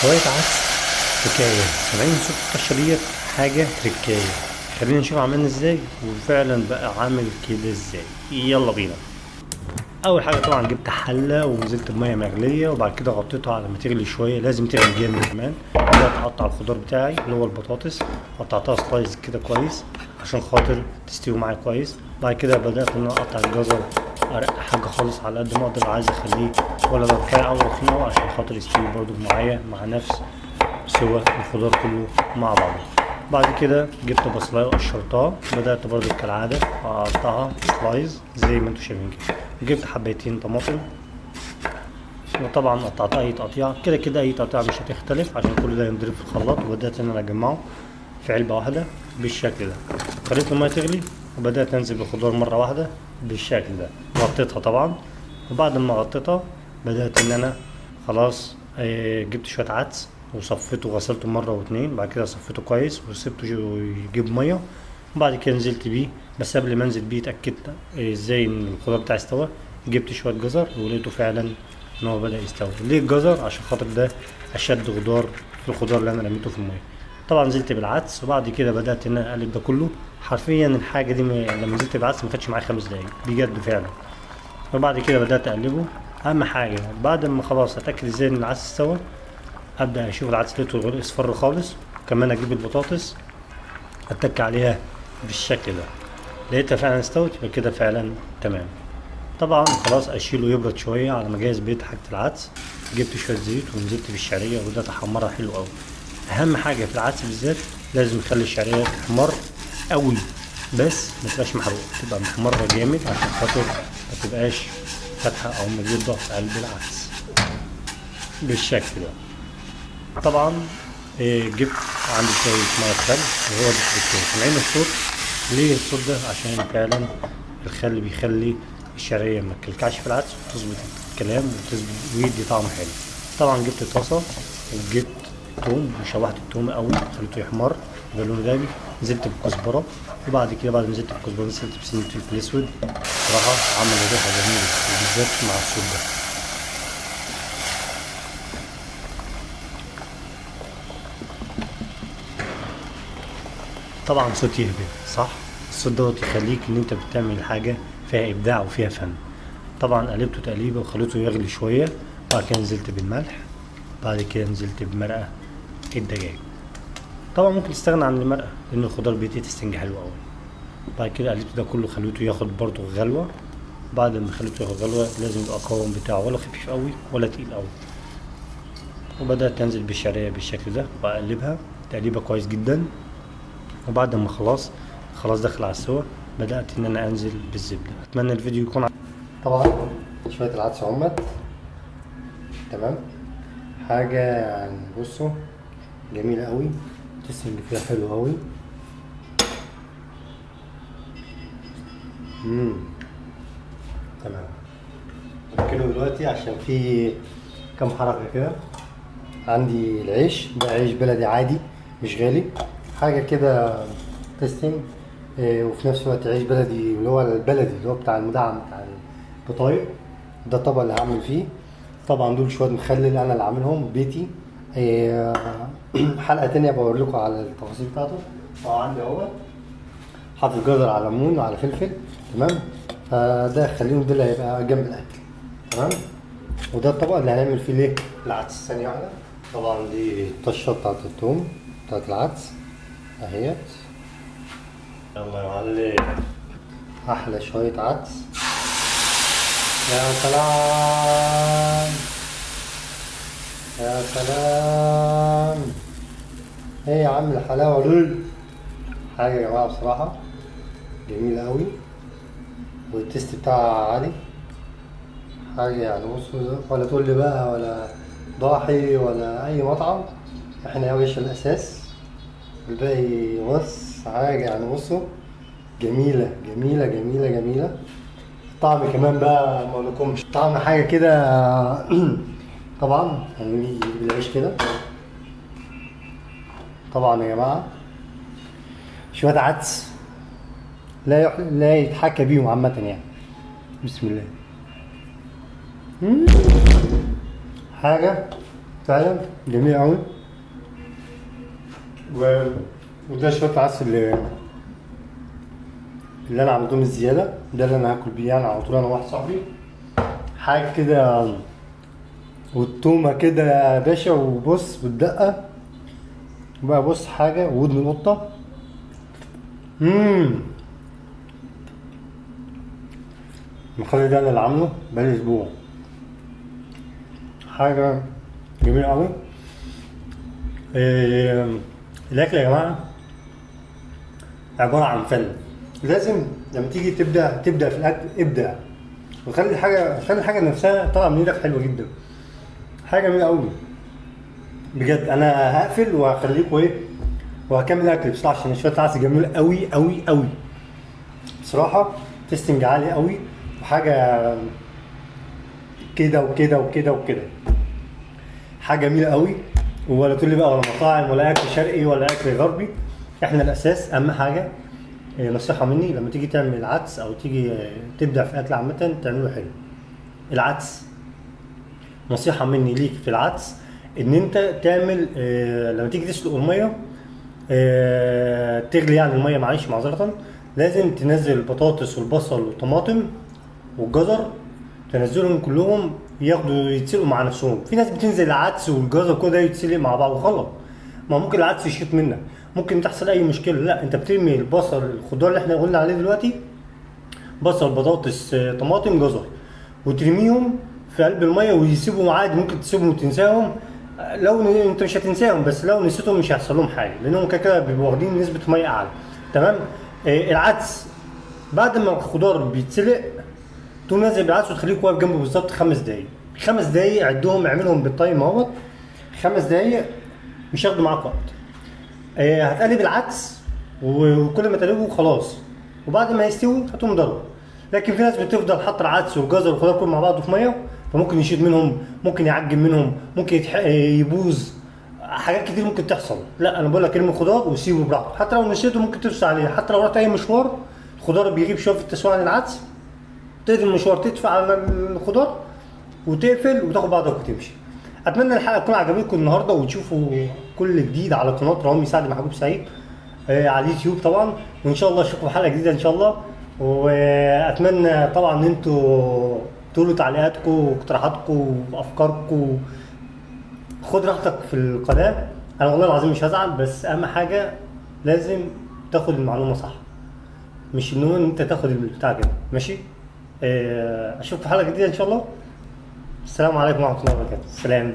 شوية عدس حكاية. سامعين صوت الطشة ديت؟ حاجة تركاية. خلينا نشوف عملنا ازاي وفعلا بقى عامل كده ازاي. يلا بينا. اول حاجه طبعا جبت حله ونزلت بميه مغليه وبعد كده غطيتها على ما تغلي شويه، لازم تغلي جامد كمان. بدات اقطع الخضار بتاعي اللي هو البطاطس، قطعتها سلايز كده كويس عشان خاطر تستوي معايا كويس. بعد كده بدات ان انا اقطع الجزر ارق حاجه خالص على قد ما اقدر، عايز اخليه ولا رفيع او تخين أوي عشان خاطر يستوي برضو معايا مع نفس سوى الخضار كله مع بعضه. بعد كده جبت بصلايه وقشرتها، بدات برضو كالعاده اقطعها سلايز زي ما انتم شايفين كده. جبت حبيتين طماطم وطبعا قطعتها اي تقطيعه، كده كده اي تقطيعه مش هتختلف عشان كل ده ينضرب في الخلاط. وبدات ان انا اجمعه في علبه واحده بالشكل ده. خليت الميه تغلي وبدات انزل بالخضار مره واحده بالشكل ده. غطيتها طبعا، وبعد ما غطيتها بدات ان انا خلاص جبت شويه عدس وصفيته وغسلته مره واتنين. بعد كده صفيته كويس وسبته يجيب ميه، وبعد كده نزلت بيه. بس قبل ما انزل بيه اتاكدت ازاي ان الخضار بتاعي استوى. جبت شويه جزر ولقيته فعلا ان هو بدا يستوي. ليه الجزر؟ عشان خاطر ده اشد خضار في الخضار اللي انا رميته في الميه. طبعا نزلت بالعدس وبعد كده بدات ان انا اقلب ده كله. حرفيا الحاجه دي لما نزلت بالعدس ما خدش معايا 5 دقايق بجد فعلا. وبعد كده بدات اقلبه. اهم حاجه بعد ما خلاص اتاكد ازاي ان العدس استوى، ابدا اشوف العدس لقيته غير اصفر خالص. كمان اجيب البطاطس اتك عليها بالشكل ده، لقيتها فعلا استوت، يبقى كده فعلا تمام. طبعا خلاص اشيله يبرد شويه على ما اجهز بقيه حاجه العدس. جبت شويه زيت ونزلت بالشعريه وبدات احمرها حلو قوي. اهم حاجه في العدس بالذات لازم نخلي الشعريه تحمر قوي، بس ما تبقاش محروقه، تبقى محمره جامد عشان خاطر ما تبقاش فاتحه او مبيضه في قلب العدس بالشكل ده. طبعا جبت عندي شويه ميه خل وهو ده التركيز. سامعين الصوت؟ ليه الصوت ده؟ عشان فعلا الخل بيخلي الشعريه ما تكلكعش في العدس وتظبط الكلام وتظبط ويدي طعم حلو. طبعا جبت طاسه وجبت توم وشوحت التوم قوي خليته يحمر يبقى لونه دهبي. نزلت بالكزبره وبعد كده بعد ما نزلت بالكزبره نزلت بسنه فلفل اسود. صراحه عمل ريحه جميله وبالذات مع الصوت ده. طبعا صوت يهبل صح؟ الصوت دوت يخليك ان انت بتعمل حاجه فيها ابداع وفيها فن. طبعا قلبته تقليبه وخليته يغلي شويه. بعد كده نزلت بالملح. بعد كده نزلت بمرقه الدجاج. طبعا ممكن تستغنى عن المرقه لان الخضار بيدي تستنجة حلوه قوي. بعد كده قلبت ده كله خليته ياخد برضه غلوه. بعد ما خليته ياخد غلوه لازم يبقى القوام بتاعه ولا خفيف قوي ولا تقيل قوي. وبدات انزل بالشعريه بالشكل ده واقلبها تقليبه كويس جدا. وبعد ما خلاص دخل على السوا، بدأت ان انا انزل بالزبدة. اتمنى الفيديو يكون طبعا شوية العدس عمت تمام. حاجة يعني بصوا جميلة قوي، التستنج فيها حلو قوي. تمام. كده دلوقتي عشان في كام حركة كده. عندي العيش ده عيش بلدي عادي مش غالي، حاجة كده تيستنج. وفي نفس الوقت عيش بلدي اللي هو البلدي اللي هو بتاع المدعم بتاع الفطاير. ده الطبق اللي هعمل فيه. طبعا دول شوية مخلل انا اللي عاملهم بيتي. حلقة تانية بقول لكم على التفاصيل بتاعته. عندي اهو حاطط جزر على ليمون وعلى فلفل تمام. فده خليهم دول هيبقى جنب الاكل تمام. وده الطبق اللي هنعمل فيه ليه العدس. ثانية واحدة. طبعا دي الطشة بتاعت التوم بتاعت العدس اهيت. يلا يا معلم، احلى شوية عدس. يا سلام يا سلام، ايه يا عم الحلاوة دي. حاجة يا جماعة بصراحة جميلة قوي والتيست بتاعها عالي. حاجة يعني بصوا، ولا تقول لي بقى ولا ضاحي ولا اي مطعم، احنا يا باشا الاساس، الباقي بص حاجة يعني بصوا جميلة جميلة جميلة جميلة. الطعم كمان بقى ما اقولكمش طعم حاجة كده. طبعا هنيجي بالعيش كده. طبعا يا جماعة شوية عدس لا يتحكى بيهم عامة يعني. بسم الله. حاجة فعلا جميل قوي. وده شوية العدس اللي انا عملتهم الزيادة، ده اللي انا هاكل بيه يعني على طول انا وواحد صاحبي. حاجة كده والتومة كده يا باشا، وبص والدقة بقى، بص حاجة ودن قطة. المخلل ده انا اللي عامله بقالي اسبوع، حاجة جميلة قوي. الاكل يا جماعة عبارة عن فن. لازم لما تيجي تبدأ في الاكل ابدع، وخلي الحاجة نفسها طالعة من ايدك حلوة جدا، حاجة جميلة قوي بجد. انا هقفل وهخليكوا وهكمل اكل بصراحة، عشان شوية العدس جميل قوي قوي قوي بصراحة. تيستنج عالي قوي، وحاجة كده وكده وكده وكده، حاجه جميله قوي. ولا تقول لي بقى ولا مطاعم ولا اكل شرقي ولا اكل غربي، احنا الاساس. اهم حاجه نصيحه مني، لما تيجي تعمل عدس او تيجي تبدع في اكل عامه تعمله حلو. العدس نصيحه مني ليك في العدس، ان انت تعمل لما تيجي تسلق الميه، تغلي يعني الميه، معلش معذره، لازم تنزل البطاطس والبصل والطماطم والجزر، تنزلهم كلهم ياخدوا يتسلقوا مع نفسهم. في ناس بتنزل العدس والجزر كده يتسلق مع بعض وخلاص، ما ممكن العدس يشيط منك، ممكن تحصل اي مشكله. لا، انت بترمي البصل، الخضار اللي احنا قلنا عليه دلوقتي، بصل بطاطس طماطم جزر، وترميهم في قلب الميه ويسيبهم عادي. ممكن تسيبهم وتنساهم، لو انت مش هتنساهم، بس لو نسيتهم مش هيحصل لهم حاجه، لانهم كده بيبقوا واخدين نسبه ميه اعلى. تمام. العدس بعد ما الخضار بيتسلق تقوم نازل بالعدس وتخليك واقف جنبه بالظبط 5 دقايق. 5 دقايق عدهم، اعملهم بالتايم اهوت. 5 دقايق مش هياخدوا معاك وقت. هتقلب العدس وكل ما تقلبه خلاص، وبعد ما يستوي هتقوم ضربه. لكن في ناس بتفضل حاطه العدس والجزر والخضار كله مع بعضه في ميه، فممكن يشيط منهم، ممكن يعجن منهم، ممكن يبوظ، حاجات كتير ممكن تحصل. لا، انا بقول لك ارمي الخضار وسيبه براحته، حتى لو نسيته ممكن تفصل عليه، حتى لو رحت اي مشوار الخضار بيغيب شويه في التسويه عن العدس، تقضي المشوار تدفع على الخضار وتقفل وتاخد بعضك وتمشي. اتمنى الحلقه تكون عجبتكم النهارده، وتشوفوا كل جديد على قناه رامي سعد محبوب سعيد على اليوتيوب طبعا. وان شاء الله اشوفكم حلقه جديده ان شاء الله. واتمنى طبعا ان انتوا تقولوا تعليقاتكم واقتراحاتكم وافكاركم. خد راحتك في القناه، انا والله العظيم مش هزعل، بس اهم حاجه لازم تاخد المعلومه صح، مش ان انت تاخد البتاع كده ماشي. اشوفكم في حلقه جديده ان شاء الله. السلام عليكم ورحمه الله وبركاته. سلام.